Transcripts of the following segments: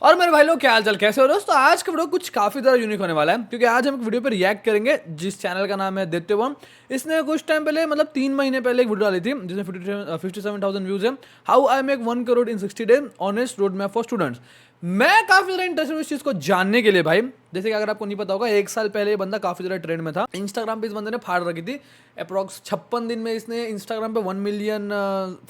और मेरे भाई लोग क्या हाल चाल, कैसे हो दोस्तों। आज का वीडियो कुछ काफी ज्यादा यूनिक होने वाला है क्योंकि आज हम एक वीडियो पे रिएक्ट करेंगे जिस चैनल का नाम है दित्यवम। इसने कुछ टाइम पहले मतलब 3 महीने पहले एक वीडियो डाली थी जिसमें 57,000 व्यूज है। How I make 1 crore in 60 days honest road map for students. मैं काफी ज्यादा इंटरेस्टेड हूँ इस चीज को जानने के लिए भाई। जैसे कि अगर आपको नहीं पता होगा, 1 साल पहले ये बंदा काफी ज्यादा ट्रेंड में था। इंस्टाग्राम पे इस बंदे ने फाड़ रखी थी। अप्रॉक्स 56 दिन में इसने इंस्टाग्राम पे 1 मिलियन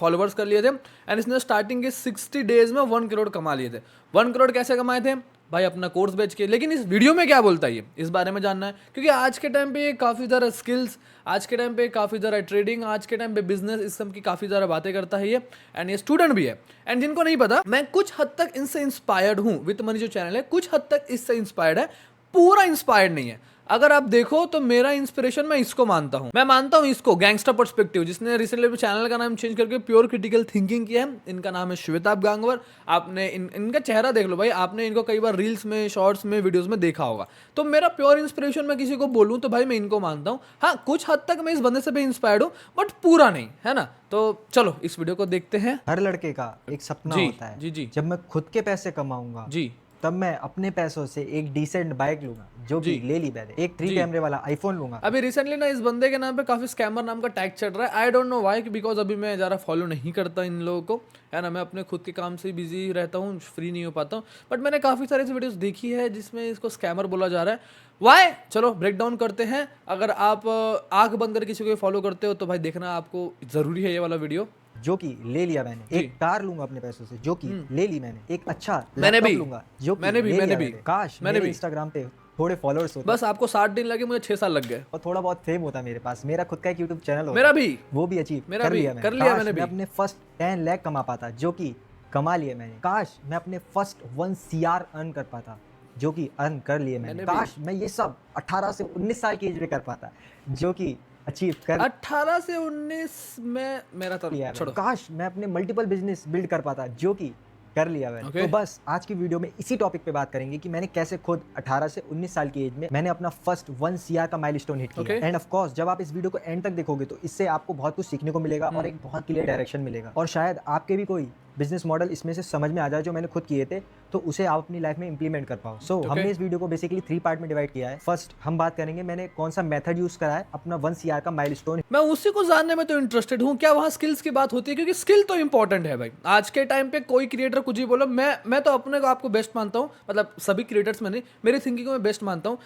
फॉलोअर्स कर लिए थे एंड इसने स्टार्टिंग के 60 डेज में 1 करोड़ कमा लिए थे। 1 करोड़ कैसे कमाए थे भाई? अपना कोर्स बेच के। लेकिन इस वीडियो में क्या बोलता है ये, इस बारे में जानना है क्योंकि आज के टाइम पे काफ़ी ज़्यादा स्किल्स, आज के टाइम पे काफ़ी ज़्यादा ट्रेडिंग, आज के टाइम पे बिजनेस, इस सब की काफ़ी ज़्यादा बातें करता है ये। एंड ये स्टूडेंट भी है। एंड जिनको नहीं पता, मैं कुछ हद तक इनसे इंस्पायर्ड हूँ। विद मनी जो चैनल है कुछ हद तक इससे इंस्पायर्ड है, पूरा इंस्पायर्ड नहीं है। अगर आप देखो तो मेरा इंस्पिरेशन मैं इसको मानता हूं। मैं मानता हूं इसको, गैंगस्टर पर्सपेक्टिव, जिसने रिसेंटली चैनल का नाम चेंज करके प्योर क्रिटिकल थिंकिंग किया है। इनका नाम है श्वेताब गांगवर। आपने इनका चेहरा देख लो भाई, आपने इनको कई बार रील्स में, शॉर्ट्स में, वीडियोस में देखा होगा। तो मेरा प्योर इंस्पिरेशन मैं किसी को बोलूं तो भाई मैं इनको मानता हूँ। हाँ, कुछ हद तक मैं इस बंदे से भी इंस्पायर्ड हूँ बट पूरा नहीं, है ना। तो चलो इस वीडियो को देखते हैं। हर लड़के का एक सपना जी, होता है। जी, जी। जब मैं खुद के पैसे कमाऊंगा जी, तब मैं अपने पैसों से एक डिसेंट बाइक लूंगा, जो कि जी, ले ली मैंने। एक 3 जी। कैमरे वाला आईफोन लूंगा। अभी रिसेंटली ना इस बंदे के नाम पे काफी स्कैमर नाम का टैग चल रहा है। I don't know why, because अभी मैं ज़्यादा फॉलो नहीं करता इन लोगों को, है ना। मैं अपने खुद के काम से बिजी रहता हूँ, फ्री नहीं हो पाता हूँ। बट मैंने काफ़ी सारी ऐसी वीडियोस देखी है जिसमें इसको स्कैमर बोला जा रहा है। वाई, चलो ब्रेक डाउन करते हैं। अगर आप आंख बंद कर किसी को फॉलो करते हो तो भाई देखना आपको ज़रूरी है ये वाला वीडियो। जो कि ले लिया मैंने। जी। एक कार लूंगा अपने पैसों से, जो कि ले ली मैंने। एक अच्छा मैंने लैपटॉप भी, लूंगा, जो कि मैंने भी, ले मैंने लिया भी, मैंने। काश मैंने मेरे भी। इंस्टाग्राम पे थोड़े फॉलोअर्स होते बस आपको 60 दिन लगे, मुझे 6 साल लग गए। और थोड़ा बहुत फेम होता मेरे पास। मेरा खुद का एक यूट्यूब चैनल होता, मेरा भी, वो भी अचीव मेरा कर भी लिया मैंने। कर लिया काश मैंने मैं भी। अपने फर्स्ट 10 लाख कमा पाता, जो कि कमा लिए मैंने। काश मैं अपने फर्स्ट 1 CR अर्न कर पाता, जो कि अर्न कर लिए मैंने। मैंने भी। काश मैं ये सब 18 से 19 साल की एज में कर पाता, जो कि अचीव कर 18 से 19 में मेरा तो लिया छोड़ो। मैंने। काश मैं अपने मल्टीपल बिजनेस बिल्ड कर पाता, जो कि कर लिया मैंने। Okay. तो बस आज की वीडियो में इसी टॉपिक पे बात करेंगे कि मैंने कैसे खुद 18 से 19 साल की एज में मैंने अपना फर्स्ट 1 CR का माइलस्टोन हिट किया। Okay. एंड ऑफ कोर्स जब आप इस वीडियो को एंड तक देखोगे तो इससे आपको बहुत कुछ सीखने को मिलेगा और एक बहुत क्लियर डायरेक्शन मिलेगा। और शायद आपके भी कोई बिजनेस मॉडल इसमें से समझ में आ जाए जो मैंने खुद किए थे, तो उसे आप अपनी लाइफ में इंप्लीमेंट कर पाओ। सो हमने इस वीडियो को बेसिकली 3 पार्ट में डिवाइड किया है। फर्स्ट हम बात करेंगे मैंने कौन सा मेथड यूज करा है अपना 1 CR का माइलस्टोन। मैं उसी को जानने में तो इंटरेस्टेड हूँ, क्या वहाँ स्किल्स की बात होती है? क्योंकि स्किल तो इंपॉर्टेंट है भाई। आज के टाइम पे कोई क्रिएटर कुछ ही बोलो, मैं तो अपने को आपको बेस्ट मानता हूँ, मतलब सभी क्रिएटर्स में नहीं, मेरी थिंकिंग को मैं बेस्ट मानता हूँ।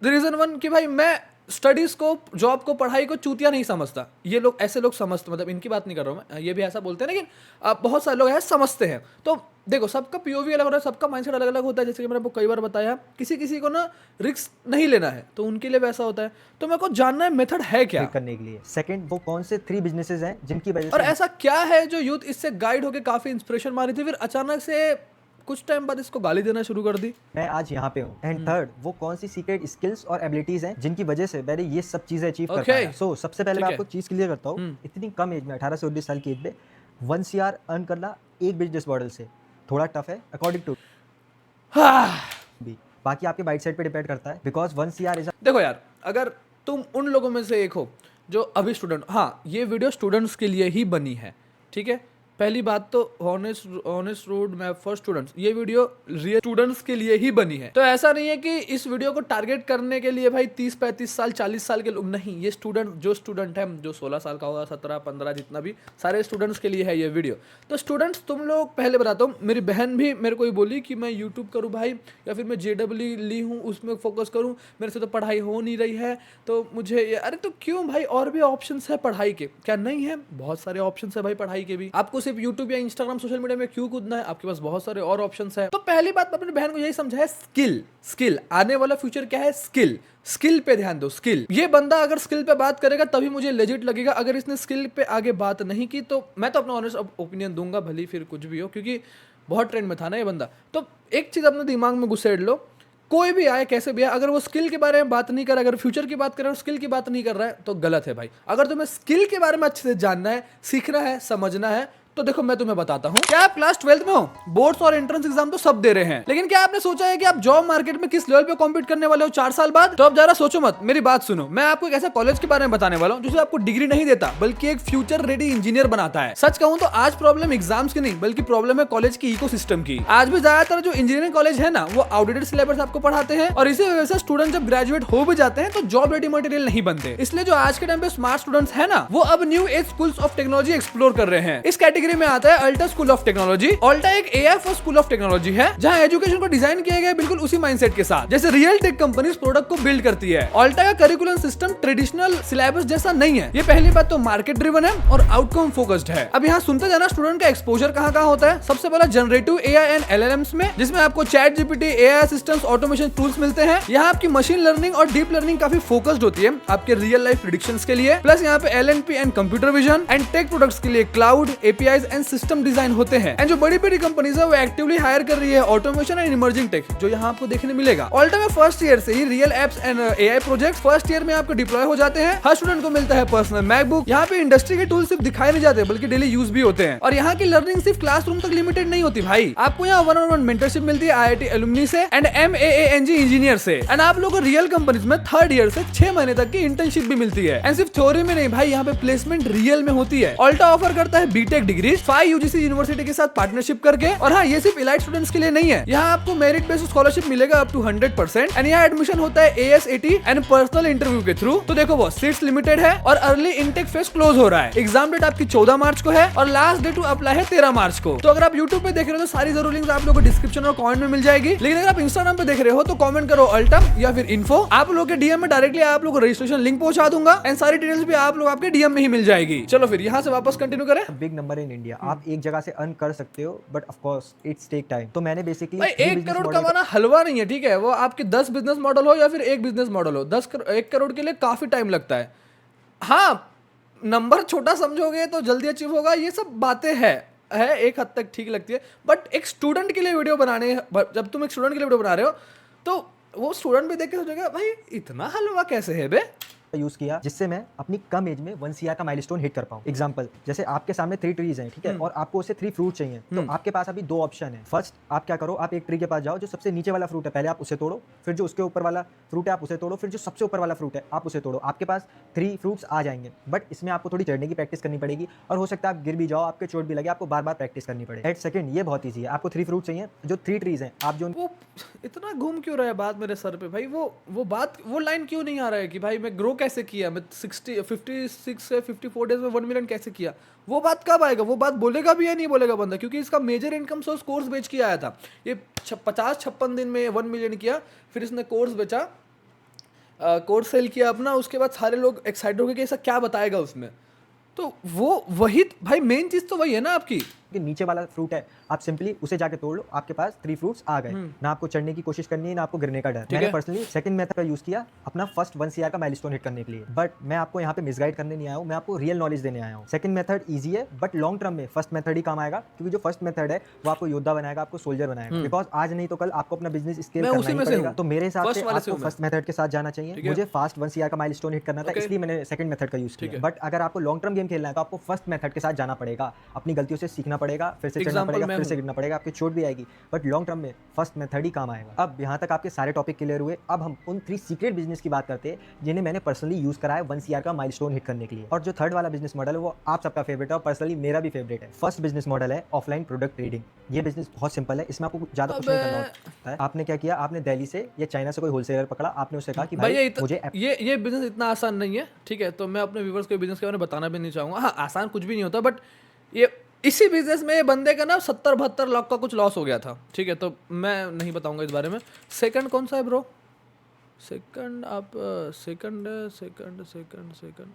द रीजन वन कि भाई मैं स्टडीज को, जॉब को, पढ़ाई को चूतिया नहीं समझता। ये लोग, ऐसे लोग समझते, मतलब इनकी बात नहीं कर रहा हूँ मैं, ये भी ऐसा बोलते हैं, लेकिन बहुत सारे लोग हैं समझते हैं। तो देखो, सबका पीओवी अलग होता है, सबका माइंडसेट अलग अलग होता है। जैसे कि मैंने आपको कई बार बताया, किसी किसी को ना रिस्क नहीं लेना है तो उनके लिए वैसा होता है। तो मेरे को जानना है मेथड है क्या करने के लिए। सेकंड, वो कौन से 3 बिजनेसेस हैं जिनकी वजह और से ऐसा क्या है जो यूथ इससे गाइड होकर काफी इंस्पिरेशन मारी थी, फिर अचानक से कुछ टाइम बाद इसको गाली देना शुरू कर दी। मैं आज यहाँ पे हूँ। एंड थर्ड, वो कौन सी सीक्रेट स्किल्स और एबिलिटीज हैं जिनकी वजह से मैंने ये सब चीजें अचीव कर पाया। सो सबसे पहले मैं आपको चीज क्लियर करता हूँ। इतनी कम एज में, 18 से 19 साल की एज में 1 CR अर्न करना एक बिजनेस मॉडल से थोड़ा टफ है अकॉर्डिंग टू भी। बाकी आपके बाइट साइड पे डिपेंड करता है, बिकॉज 1 CR इज। देखो यार, अगर तुम उन लोगों में से एक हो जो अभी स्टूडेंट, हाँ ये वीडियो स्टूडेंट्स के लिए ही बनी है, ठीक है। पहली बात तो honest road map for students, ये वीडियो रियल स्टूडेंट्स के लिए ही बनी है। तो ऐसा नहीं है कि इस वीडियो को टारगेट करने के लिए भाई 30-35 साल, 40 साल के लोग, नहीं। ये जो स्टूडेंट है, जो 16 साल का होगा, 17-15, जितना भी, सारे स्टूडेंट्स के लिए है ये वीडियो। तो स्टूडेंट्स, तुम लोग, पहले बताता हूँ, मेरी बहन भी मेरे को ही बोली कि मैं यूट्यूब करूँ भाई, या फिर मैं JEE ली हूँ उसमें फोकस करूँ, मेरे से तो पढ़ाई हो नहीं रही है, तो मुझे ये। अरे तो क्यों भाई, और भी ऑप्शन है पढ़ाई के, क्या नहीं है? बहुत सारे ऑप्शन है भाई पढ़ाई के भी। आपको सिर्फ यूट्यूब या इंस्टाग्राम, सोशल मीडिया में क्यों कूदना है? आपके पास बहुत सारे और ऑप्शंस है। तो पहली बात अपनी बहन को यही समझा है, स्किल आने वाला फ्यूचर क्या है? स्किल पे ध्यान दो। स्किल, ये बंदा अगर स्किल पे बात करेगा तभी मुझे लेजिट लगेगा। अगर इसने स्किल पे आगे बात नहीं की तो मैं तो अपना ऑनेस्ट ओपिनियन दूंगा, भली फिर कुछ भी हो, क्योंकि बहुत ट्रेंड में था ना ये बंदा। तो एक चीज अपने दिमाग में घुसेड़ लो, कोई भी आए, कैसे भी आए, अगर वो स्किल के बारे में बात नहीं कर रहा है, अगर फ्यूचर की बात कर रहा है, स्किल की बात नहीं कर रहा है, तो गलत है भाई। अगर तुम्हें स्किल के बारे में अच्छे से जानना है, सीखना है, समझना है, तो देखो मैं तुम्हें बताता हूँ, क्या आप क्लास 12th में हो, बोर्ड्स और एंट्रेंस एग्जाम तो सब दे रहे हैं, लेकिन क्या आपने सोचा है कि आप जॉब मार्केट में किस लेवल पे कॉम्पीट करने वाले हो 4 साल बाद? तो अब जरा सोचो मत, मेरी बात सुनो। मैं आपको एक ऐसा कॉलेज के बारे में बताने वाला हूँ जिसे आपको डिग्री नहीं देता बल्कि एक फ्यूचर रेडी इंजीनियर बनाता है। सच कहूँ तो आज प्रॉब्लम एग्जाम्स की नहीं बल्कि प्रॉब्लम है कॉलेज की इकोसिस्टम की। आज भी ज्यादातर जो इंजीनियरिंग कॉलेज है ना वो आउटडेटेड सिलेबस आपको पढ़ाते हैं और इसी वजह से स्टूडेंट जब ग्रेजुएट हो भी जाते हैं तो जॉब रेडी मटेरियल नहीं बनते। इसलिए जो आज के टाइम पे स्मार्ट स्टूडेंट्स है ना वो अब new age schools of technology explore कर रहे हैं। इस कैटेगरी में आता है अल्टा स्कूल ऑफ टेक्नोलॉजी। अल्टा एक AI for school of technology है जहां एजुकेशन को डिजाइन किया गया है बिल्कुल उसी माइंडसेट के साथ जैसे रियल टेक कंपनीज प्रोडक्ट को बिल्ड करती है। अल्टा का करिकुलम सिस्टम ट्रेडिशनल सिलेबस जैसा नहीं है। ये पहली बात तो मार्केट ड्रिवन है और आउटकम फोकस्ड है। अब यहाँ सुनते जाना स्टूडेंट का एक्सपोजर कहाँ होता है। सबसे पहला जनरेटिव एआई एंड एलएलएम्स में, जिसमें आपको chat GPT, AI assistants, automation tools मिलते हैं। यहाँ आपकी मशीन लर्निंग और डीप लर्निंग काफी फोकस्ड होती है आपके रियल लाइफ प्रेडिक्शंस के लिए। प्लस यहाँ पे एलएनपी and computer vision and tech products के लिए cloud, APIs and system design होते हैं। एंड जो बड़ी बड़ी कंपनीज है वो एक्टिवली हायर कर रही है ऑटोमेशन एंड इमर्जिंग टेक, जो यहाँ आपको देखने मिलेगा। अल्टा में फर्स्ट ईयर से ही real apps and AI project first year में आपको डिप्लॉय हो जाते हैं। हर स्टूडेंट को मिलता है पर्सनल मैकबुक। यहाँ पे इंडस्ट्री के टूल सिर्फ दिखाए नहीं जाते बल्कि डेली यूज भी होते हैं। और यहाँ की लर्निंग सिर्फ क्लासरूम तक लिमिटेड नहीं होती भाई, आपको यहाँ 1-on-1 मेंटरशिप मिलती है आईआईटी एलुमनी से एंड एमएएएनजी इंजीनियर से। एंड आप लोगों को रियल कंपनीज में 3rd ईयर से 6 महीने तक की इंटर्नशिप भी मिलती है। एंड सिर्फ थ्योरी में नहीं भाई, यहाँ पे प्लेसमेंट रियल में होती है। अल्टा ऑफर करता है बीटेक डिग्री 5 यूजीसी यूनिवर्सिटी के साथ पार्टनरशिप करके। और हाँ, ये सिर्फ इलाइट स्टूडेंट्स के लिए नहीं है, यहाँ आपको मेरिट बेस्ड स्कॉलरशिप मिलेगा अप टू 100%। एंड यहाँ एडमिशन होता है ASAT एंड पर्सनल इंटरव्यू के थ्रू। तो देखो वो सीट्स लिमिटेड है और अर्ली इनटेक फेज क्लोज हो रहा है। एग्जाम डेट आपकी 14 मार्च को है और लास्ट डेट टू अप्लाई है 13 मार्च को। तो अगर आप यूट्यूब पे देख रहे हो तो सारी जरूरी लिंक्स आप लोगों को डिस्क्रिप्शन और कमेंट में मिल जाएगी। लेकिन अगर आप इंस्टाग्राम पे देख रहे हो तो कमेंट करो अल्टा या फिर इन्फो। आप लोगों के डीएम में डायरेक्टली आप लोगों को रजिस्ट्रेशन लिंक पहुंचा दूंगा एंड सारी डिटेल्स भी आप लोग आपके डीएम में ही मिल जाएगी। चलो फिर यहाँ से वापस कंटिन्यू करें। बिग नंबर इन इंडिया, आप एक जगह से अर्न कर सकते हो but of course it's take time. तो मैंने बेसिकली 1 करोड़ कमाना हलवा नहीं है, ठीक है। वो आपके 10 बिजनेस मॉडल हो या फिर एक बिजनेस मॉडल हो, 1 करोड़ के लिए काफी टाइम लगता है। हाँ, नंबर छोटा समझोगे तो जल्दी अचीव होगा, ये सब बातें है एक हद तक ठीक लगती है। बट एक स्टूडेंट के लिए वीडियो बनाने, जब तुम एक स्टूडेंट के लिए वीडियो बना रहे हो तो वो स्टूडेंट भी देख के सोचेगा भाई इतना हलवा कैसे है बे। यूज किया जिससे मैं अपनी कम एज में 1 CR का माइलस्टोन हिट कर पाऊं। एग्जांपल, जैसे आपके सामने 3 ट्रीज हैं, ठीक है, और आपको उससे 3 फ्रूट चाहिए, तो आपके पास अभी 2 ऑप्शन है। फर्स्ट, आप क्या करो, आप एक ट्री के पास जाओ, जो सबसे नीचे वाला फ्रूट है पहले आप उसे तोड़ो, फिर जो उसके ऊपर वाला फ्रूट है आप उसे तोड़ो, फिर जो सबसे ऊपर वाला फ्रूट है आप उसे तोड़ो। आपके पास 3 फ्रूट्स आ जाएंगे। बट इसमें आपको थोड़ी चढ़ने की प्रैक्टिस करनी पड़ेगी और हो सकता है आप गिर भी जाओ, आपके चोट भी लगे, आपको बार बार प्रैक्टिस करनी पड़े। एट सेकंड, ये बहुत ईजी है। आपको 3 फ्रूट चाहिए, जो 3 ट्रीज हैं, आप जो वो इतना घूम क्यों रहा है बात मेरे सर पे भाई। वो लाइन क्यों नहीं आ रहा है कि भाई मैं ग्रो कैसे किया, मैं 56 से 54 डेज में 1 मिलियन कैसे किया। वो बात कब आएगा, वो बात बोलेगा भी या नहीं बोलेगा बंदा, क्योंकि इसका मेजर इनकम सोर्स कोर्स बेच के आया था। ये 50-56 दिन में 1 मिलियन किया, फिर इसने कोर्स बेचा, कोर्स सेल किया अपना, उसके बाद सारे लोग एक्साइटेड हो गए कि ऐसा क्या बताएगा उसमें। तो वो वही भाई मेन चीज तो वही है ना आपकी। नीचे वाला फ्रूट है, आप सिंपली उसे जाके तोड़ लो, आपके पास 3 फ्रूट्स आ गए। ना आपको चढ़ने की कोशिश करनी है, ना आपको गिरने का डर। मैंने पर्सनली सेकंड मेथड का यूज किया अपना फर्स्ट 1 CR का माइलस्टोन हिट करने के लिए। बट मैं आपको यहाँ पे मिसगाइड करने नहीं आया हूँ, मैं आपको रियल नॉलेज देने आया हूँ। सेकंड मेथड ईजी है बट लॉन्ग टर्म में फर्स्ट मेथड ही काम आएगा, क्योंकि जो फर्स्ट मेथड है वो आपको योद्धा बनाएगा, आपको सोल्जर बनाएगा। बिकॉज आज नहीं तो कल आपको अपना बिजनेस स्केल करना ही पड़ेगा। तो मेरे हिसाब से आपको फर्स्ट मेथड के साथ जाना चाहिए। मुझे फास्ट 1 CR का माइलस्टोन हिट करना था, इसलिए मैंने सेकंड मेथड का यूज किया। बट अगर आपको लॉन्ग टर्म गेम खेलना है तो आपको फर्स्ट मेथड के साथ जाना पड़ेगा, अपनी गलतियों से सीखना पड़ेगा, फिर से चढ़ना पड़ेगा, फिर से गिरना पड़ेगा, आपकी चोट भी आएगी, बट लॉन्ग टर्म में फर्स्ट मेथड ही काम आएगा। अब यहाँ तक आपके सारे टॉपिक क्लियर हुए। अब हम उन 3 सीक्रेट बिजनेस की बात करते हैं जिन्हें मैंने पर्सनली यूज करा है 1 CR का माइलस्टोन हिट करने के लिए। और जो थर्ड वाला बिजनेस मॉडल है वो आप सबका फेवरेट है और पर्सनली मेरा भी फेवरेट है। फर्स्ट बिजनेस मॉडल है ऑफलाइन प्रोडक्ट ट्रेडिंग। ये बिजनेस बहुत सिंपल है, इसमें आपको ज्यादा कुछ नहीं करना होता है। आपने क्या किया, आपने दिल्ली से या चाइना से कोई होलसेलर पकड़ा, आपने उससे कहा कि भाई मुझे ये बिजनेस इतना आसान नहीं है, ठीक है। तो मैं अपने व्यूअर्स को बिजनेस के बारे में बताना भी नहीं चाहूंगा। हाँ, आसान कुछ भी नहीं होता, बट ये इसी बिजनेस में ये बंदे का ना 70-72 लाख का कुछ लॉस हो गया था, ठीक है। तो मैं नहीं बताऊंगा इस बारे में। सेकंड कौन सा है ब्रो? सेकंड आप सेकंड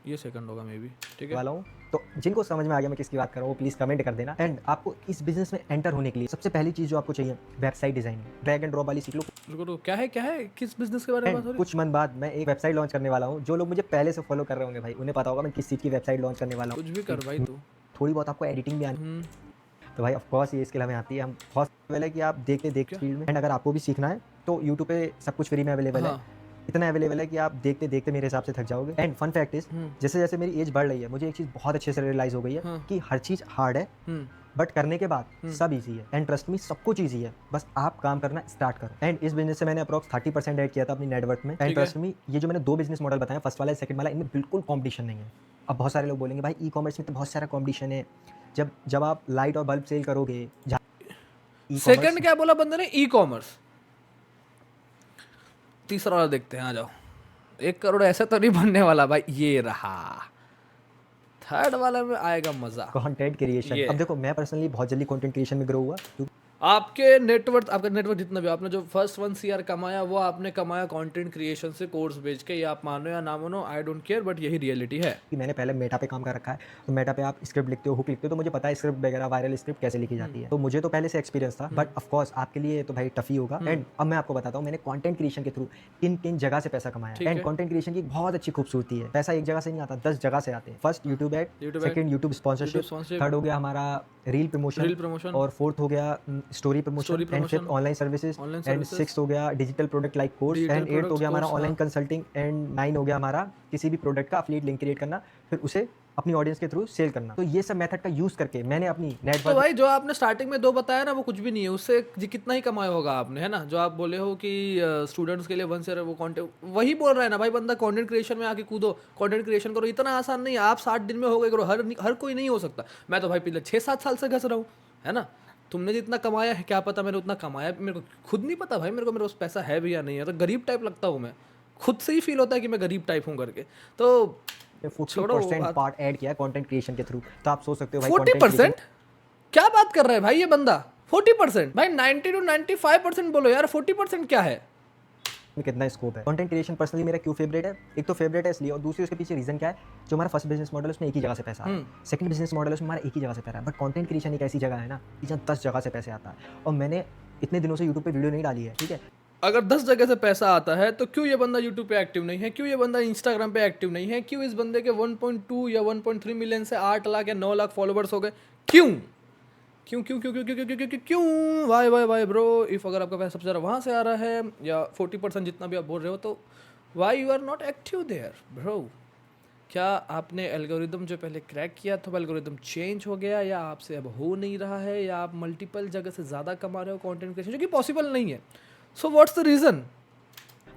ये सेकंड होगा मे बी, ठीक है वाला हूँ। तो जिनको समझ में आ गया मैं किसकी बात कर रहा हूँ वो प्लीज कमेंट कर देना। एंड आपको इस बिजनेस में एंटर होने के लिए सबसे पहली चीज जो आपको चाहिए, website designing. Drag and drop वाली सीख लो। तो क्या है किस बिजनेस के बारे में बात हो रही है? कुछ मंथ बाद मैं एक वेबसाइट लॉन्च करने वाला हूँ। जो लोग मुझे पहले से फॉलो कर रहे होंगे भाई उन्हें पता होगा मैं किस चीज की वेबसाइट लॉन्च करने वाला हूँ। कुछ भी कर भाई तू, थोड़ी बहुत आपको एडिटिंग भी आनी, तो भाई ऑफ कोर्स ये स्किल हमें आती है। हम बहुत पहले कि आप देखते फील्ड में। एंड अगर आपको भी सीखना है तो यूट्यूब पे सब कुछ फ्री में अवेलेबल है। इतना अवेलेबल है कि आप देखते देखते मेरे हिसाब से थक जाओगे। एंड फन फैक्ट इज, जैसे जैसे मेरी एज बढ़ रही है, मुझे एक चीज़ बहुत अच्छे से रियलाइज हो गई है कि हर चीज़ हार्ड है, बट करने के बाद सब इजी है। एंड ट्रस्ट मी, सब कुछ इजी है, बस आप काम करना स्टार्ट करो। एंड इस बिजनेस से मैंने अप्रॉक्स 30% ऐड किया था अपनी नेटवर्क में। एंड ट्रस्ट मी, ये जो मैंने 2 बिजनेस मॉडल बताया, फर्स्ट वाला सेकंड वाला, इनमें बिल्कुल कॉम्पिटिशन नहीं है। अब बहुत सारे लोग बोलेंगे भाई ई कॉमर्स में तो बहुत सारा कॉम्पिटिशन है। जब जब आप लाइट और बल्ब सेल करोगे, सेकंड क्या बोला बंदे ने? E commerce. तीसरा वाला देखते हैं, आ जाओ। 1 करोड़ ऐसे तो नहीं बनने वाला भाई। ये रहा थर्ड वाला में आएगा मजा, कंटेंट क्रिएशन। अब देखो, मैं पर्सनली बहुत जल्दी कंटेंट क्रिएशन में ग्रो हुआ। आपका नेटवर्क जितना भी आपने जो फर्स्ट 1 CR कमाया, वो आपने कमाया कंटेंट क्रिएशन से, कोर्स बेच के। ये आप मानो या ना मानो, आई डोंट केयर, बट यही रियलिटी है। कि मैंने पहले मेटा पे काम कर रखा है, तो मेटा पे आप स्क्रिप्ट लिखते हो, हुक लिखते हो, तो मुझे पता है स्क्रिप्ट वगैरह, वायरल स्क्रिप्ट कैसे लिखी जाती है। तो मुझे तो पहले से एक्सपीरियंस था, बट ऑफ कोर्स आपके लिए तो भाई टफ ही होगा। एंड अब मैं आपको बताता हूँ मैंने कंटेंट क्रिएशन के थ्रू किन किन जगह से पैसा कमाया। एंड कंटेंट क्रिएशन की बहुत अच्छी खूबसूरती है, पैसा एक जगह से नहीं आता, 10 जगह से आते हैं। First YouTube ad, second YouTube sponsorship, third हो गया हमारा रील प्रमोशन, और फोर्थ हो गया story promotion, and fifth online services, and sixth हो गया digital product like course, and 8th हो गया हमारा ऑनलाइन कंसल्टिंग, एंड 9 हो गया हमारा किसी भी प्रोडक्ट का एफिलिएट लिंक क्रिएट करना, फिर उसे अपनी ऑडियंस के थ्रू सेल करना। तो ये सब मेथड का यूज करके मैंने अपनी नेटवर्क। तो भाई जो आपने स्टार्टिंग में 2 बताया ना, वो कुछ भी नहीं है, उससे कितना ही कमाया होगा आपने, है ना? जो आप बोले हो कि स्टूडेंट्स के लिए 1 CR वो कंटेंट, वही बोल रहा है ना भाई बंदा, कंटेंट क्रिएशन में आके कूदो, कंटेंट क्रिएशन करो। इतना आसान नहीं है, आप 60 दिन में हो गए करो। हर कोई नहीं हो सकता। मैं तो भाई पिछले 6-7 साल से घस रहा हूँ, है ना? तुमने जितना कमाया है, क्या पता मैंने उतना कमाया, मेरे को खुद नहीं पता भाई। मेरे पास पैसा है भी या नहीं है, तो गरीब टाइप लगता हूँ मैं, खुद से ही फील होता है कि मैं गरीब टाइप हूँ करके। तो 40% पार्ट ऐड किया कंटेंट क्रिएशन के थ्रू। तो आप सोच सकते हो भाई 40%? क्या बात कर रहा है भाई ये बंदा? 40%? भाई 90 to 95% बोलो यार, 40% क्या है? में कितना स्कोप है। कंटेंट क्रिएशन पर्सनली मेरा क्यों फेवरेट है? एक तो फेवरेट है इसलिए, और दूसरी उसके पीछे रीजन क्या है, जो हमारा फर्स्ट बिजनेस मॉडल है उसमें एक ही जगह से पैसा आता है, सेकंड बिजनेस मॉडल है उसमें हमारा एक ही जगह से पैसा है, बट कंटेंट क्रिएशन एक ऐसी जगह है ना जहाँ 10 जगह से पैसे आता है। और मैंने इतने दिनों से यूट्यूब पे वीडियो नहीं डाली है, ठीक है? अगर 10 जगह से पैसा आता है, तो क्यों ये बंदा यूट्यूब पे एक्टिव नहीं है? क्यों ये बंदा इंस्टाग्राम पे एक्टिव नहीं है? क्यों इस बंदे के 1.2 या 1.3 मिलियन से 8 लाख या 9 लाख फॉलोवर्स हो गए? क्यों क्यों क्यों क्यों क्यों क्यों क्यों क्यों क्यों वाई ब्रो? इफ अगर आपका पैसा सबसे ज़्यादा वहाँ से आ रहा है, या 40% जितना भी आप बोल रहे हो, तो why you are not active there bro? क्या आपने एल्गोरिदम जो पहले क्रैक किया था, वो एल्गोरिदम चेंज हो गया, या आपसे अब हो नहीं रहा है, या आप मल्टीपल जगह से ज़्यादा कमा रहे हो कंटेंट क्रिएशन, जो कि पॉसिबल नहीं है? So what's the reason?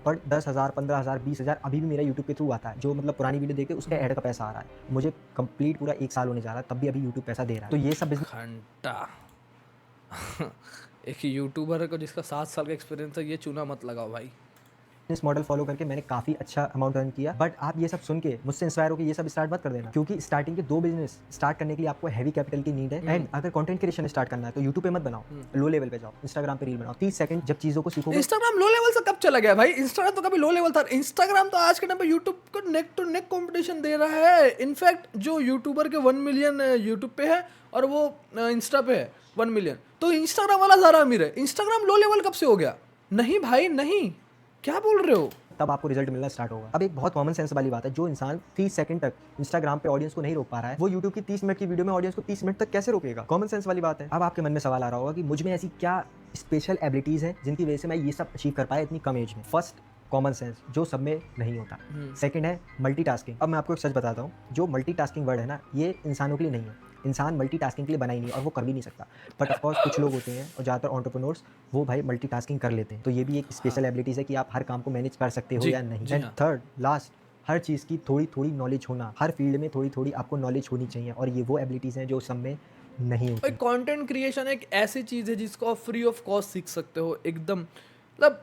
पर 10,000, 15,000, 20,000 अभी भी मेरा यूट्यूब के थ्रू आता है। जो मतलब पुरानी वीडियो देख के उसका ऐड का पैसा आ रहा है। मुझे कंप्लीट पूरा 1 साल होने जा रहा है, तब भी अभी यूट्यूब पैसा दे रहा है। तो ये सब बिजनेस घंटा एक यूट्यूबर को जिसका 7 साल का एक्सपीरियंस है, ये चूना मत लगाओ भाई। मॉडल फॉलो करके मैंने काफी अच्छा अमाउंट अर्न किया। बट आप ये सब सुन के मुझसे इंस्पायर होकर ये सब स्टार्ट मत कर देना, क्योंकि स्टार्टिंग के 2 बिजनेस स्टार्ट करने के लिए आपको हैवी कैपिटल की नीड है। एंड अगर कंटेंट क्रिएशन स्टार्ट करना है तो यूट्यूब पे मत बनाओ, लो लेवल पे जाओ, इंस्टाग्राम पे रील बनाओ। 30 सेकंड जब चीजों को सीखोगे। इंस्टाग्राम लो लेवल से कब चला गया भाई? इंस्टाग्राम तो कभी लो लेवल था? इंस्टाग्राम तो आज के टाइम पे यूट्यूब को नेक टू नेक कंपटीशन दे रहा है। इनफैक्ट जो यूट्यूबर के 1 मिलियन यूट्यूब पे है, और वो इंस्टा पे है 1 मिलियन, तो इंस्टाग्राम वाला ज़्यादा अमीर है। इंस्टाग्राम लो लेवल कब से हो गया? नहीं भाई नहीं, क्या बोल रहे हो? तब आपको रिजल्ट मिलना स्टार्ट होगा। अब एक बहुत कॉमन सेंस वाली बात है, जो इंसान 30 सेकंड तक इंस्टाग्राम पे ऑडियंस को नहीं रोक पा रहा है, वो यूट्यूब की 30 मिनट की वीडियो में ऑडियंस को 30 मिनट तक कैसे रोकेगा? कॉमन सेंस वाली बात है। अब आपके मन में सवाल आ रहा होगा कि मुझ में ऐसी क्या स्पेशल एबिलिटीज हैं जिनकी वजह से मैं ये सब अचीव कर पाया इतनी कम एज में। फर्स्ट, कॉमन सेंस, जो सब में नहीं होता। सेकंड है मल्टीटास्किंग। अब मैं आपको एक सच बताता हूँ, जो मल्टीटास्किंग वर्ड है ना, ये इंसानों के लिए नहीं है। इंसान मल्टीटास्किंग के लिए बना ही नहीं, और वो कर भी नहीं सकता। बट ऑफ कोर्स कुछ लोग होते हैं, और ज़्यादातर एंटरप्रेन्योर्स, वो भाई मल्टीटास्किंग कर लेते हैं। तो ये भी एक स्पेशल एबिलिटीज है कि आप हर काम को मैनेज कर सकते हो या नहीं। एंड थर्ड लास्ट, हर चीज़ की थोड़ी थोड़ी नॉलेज होना। हर फील्ड में थोड़ी थोड़ी आपको नॉलेज होनी चाहिए, और ये वो एबिलिटीज़ हैं जो सब में नहीं होती। कंटेंट क्रिएशन एक ऐसी चीज़ है जिसको आप फ्री ऑफ कॉस्ट सीख सकते हो एकदम। मतलब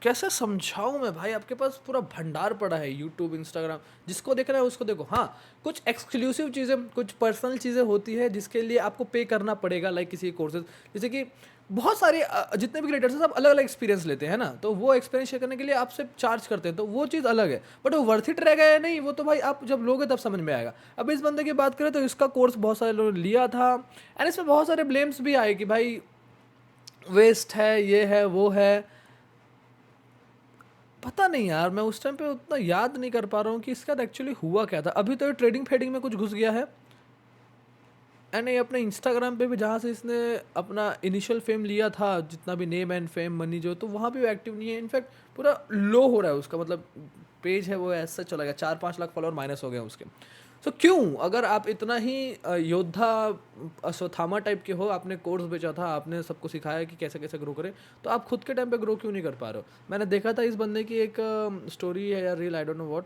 कैसे समझाऊं मैं भाई? आपके पास पूरा भंडार पड़ा है, यूट्यूब, इंस्टाग्राम, जिसको देखना है उसको देखो। हाँ, कुछ एक्सक्लूसिव चीज़ें, कुछ पर्सनल चीज़ें होती है जिसके लिए आपको पे करना पड़ेगा, लाइक किसी कोर्सेज। जैसे कि बहुत सारे जितने भी क्रिएटर्स हैं सब अलग अलग एक्सपीरियंस लेते हैं ना, तो वो एक्सपीरियंस शेयर करने के लिए आपसे चार्ज करते हैं, तो वो चीज़ अलग है। बट वो वर्थ इट रहेगा या नहीं, वो तो भाई आप जब लोगे तब समझ में आएगा। अब इस बंदे की बात करें तो इसका कोर्स बहुत सारे लोगों ने लिया था, एंड इसमें बहुत सारे ब्लेम्स भी आए कि भाई वेस्ट है, ये है, वो है। पता नहीं यार, मैं उस टाइम पे उतना याद नहीं कर पा रहा हूँ कि इसका एक्चुअली हुआ क्या था। अभी तो ये ट्रेडिंग फेडिंग में कुछ घुस गया है। एंड ये अपने इंस्टाग्राम पे भी जहाँ से इसने अपना इनिशियल फेम लिया था, जितना भी नेम एंड फेम मनी जो, तो वहाँ भी वो एक्टिव नहीं है। इनफैक्ट पूरा लो हो रहा है उसका, मतलब पेज है वो ऐसा चला गया, 4-5 लाख फॉलोअर माइनस हो गए उसके। सो क्यों, अगर आप इतना ही योद्धा अश्वत्थामा टाइप के हो, आपने कोर्स बेचा था, आपने सबको सिखाया कि कैसे कैसे ग्रो करें, तो आप खुद के टाइम पे ग्रो क्यों नहीं कर पा रहे हो? मैंने देखा था इस बंदे की एक स्टोरी है या reel, I don't know what,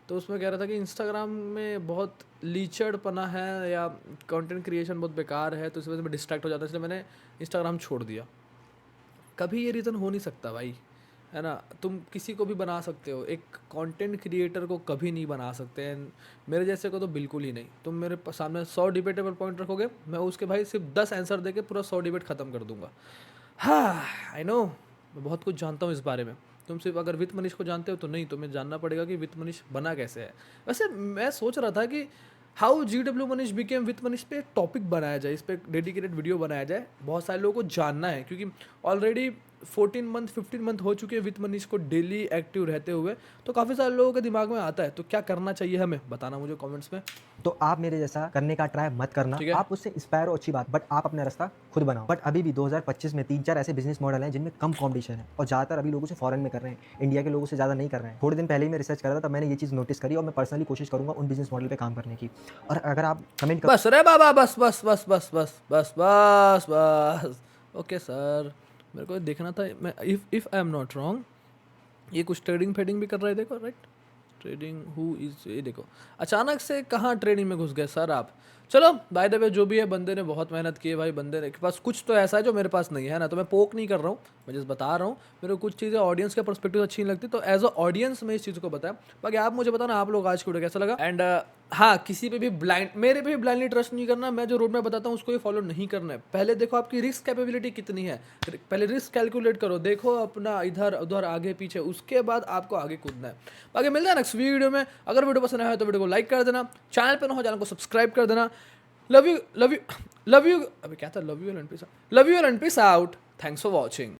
तो उसमें कह रहा था कि इंस्टाग्राम में बहुत लीचड़पना है या कंटेंट क्रिएशन बहुत बेकार है, तो इस वजह से मैं डिस्ट्रैक्ट हो जाता है, इसलिए मैंने इंस्टाग्राम छोड़ दिया। कभी ये रीज़न हो नहीं सकता भाई, है ना? तुम किसी को भी बना सकते हो, एक कंटेंट क्रिएटर को कभी नहीं बना सकते हैं, मेरे जैसे को तो बिल्कुल ही नहीं। तुम मेरे सामने 100 डिबेटेबल पॉइंट रखोगे, मैं उसके भाई सिर्फ 10 आंसर देके पूरा 100 डिबेट ख़त्म कर दूंगा। हाँ, आई नो, मैं बहुत कुछ जानता हूँ इस बारे में। तुम सिर्फ अगर वित्त मनीष को जानते हो तो नहीं, तुम्हें जानना पड़ेगा कि वित्त मनीष बना कैसे है। वैसे मैं सोच रहा था कि हाउ GW मनीष बिकेम वित्त मनीष पे टॉपिक बनाया जाए, इस पर डेडिकेटेड वीडियो बनाया जाए, बहुत सारे लोगों को जानना है, क्योंकि ऑलरेडी 15 मंथ हो चुके हैं वित्त मनीष को डेली एक्टिव रहते हुए, तो काफ़ी सारे लोगों के दिमाग में आता है। तो क्या करना चाहिए हमें, बताना मुझे कमेंट्स में। तो आप मेरे जैसा करने का ट्राई मत करना, आप उससे इंस्पायर हो, अच्छी बात, बट आप अपना रास्ता खुद बनाओ। बट अभी भी 2025 में 3-4 ऐसे बिजनेस मॉडल हैं जिनमें कम कॉम्पिटिशन है, और ज़्यादातर अभी लोगों से फॉरेन में कर रहे हैं, इंडिया के लोगों से ज़्यादा नहीं कर रहे हैं। थोड़े दिन पहले ही मैं रिसर्च कर रहा था, तब मैंने ये चीज़ नोटिस करी, और मैं पर्सनली कोशिश करूंगा उन बिजनेस मॉडल पे काम करने की। और अगर आप कमेंट बस रे बाबा, बस बस बस बस बस बस बस बस, ओके सर, मेरे को देखना था। मैं if I am not wrong, ये कुछ ट्रेडिंग फेडिंग भी कर रहे, देखो, राइट? ट्रेडिंग हु इज, ये देखो, अचानक से कहाँ ट्रेडिंग में घुस गए सर आप। चलो, बाय द वे, जो भी है, बंदे ने बहुत मेहनत की है भाई, बंदे के पास कुछ तो ऐसा है जो मेरे पास नहीं है ना, तो मैं पोक नहीं कर रहा हूँ, मैं जस्ट बता रहा हूँ। मेरे को कुछ चीज़ें ऑडियंस के पर्सपेक्टिव अच्छी नहीं लगती, तो एज अ ऑडियंस मैं इस चीज़ को बताया। बाकी आप मुझे बताना आप लोग आज की वीडियो कैसा लगा। एंड हाँ, किसी पे भी मेरे पे भी ब्लाइंडली ट्रस्ट नहीं करना। मैं जो रोड मैप बताता हूँ उसको ही फॉलो नहीं करना है। पहले देखो आपकी रिस्क कैपेबिलिटी कितनी है, पहले रिस्क कैलकुलेट करो, देखो अपना इधर उधर आगे पीछे, उसके बाद आपको आगे कूदना है। बाकी मिलता है नेक्स्ट वीडियो में। अगर वीडियो पसंद आया तो वीडियो को लाइक कर देना, चैनल पे न हो चैनल को सब्सक्राइब कर देना। लव यू, अभी क्या था, love you and peace out. Thanks for watching.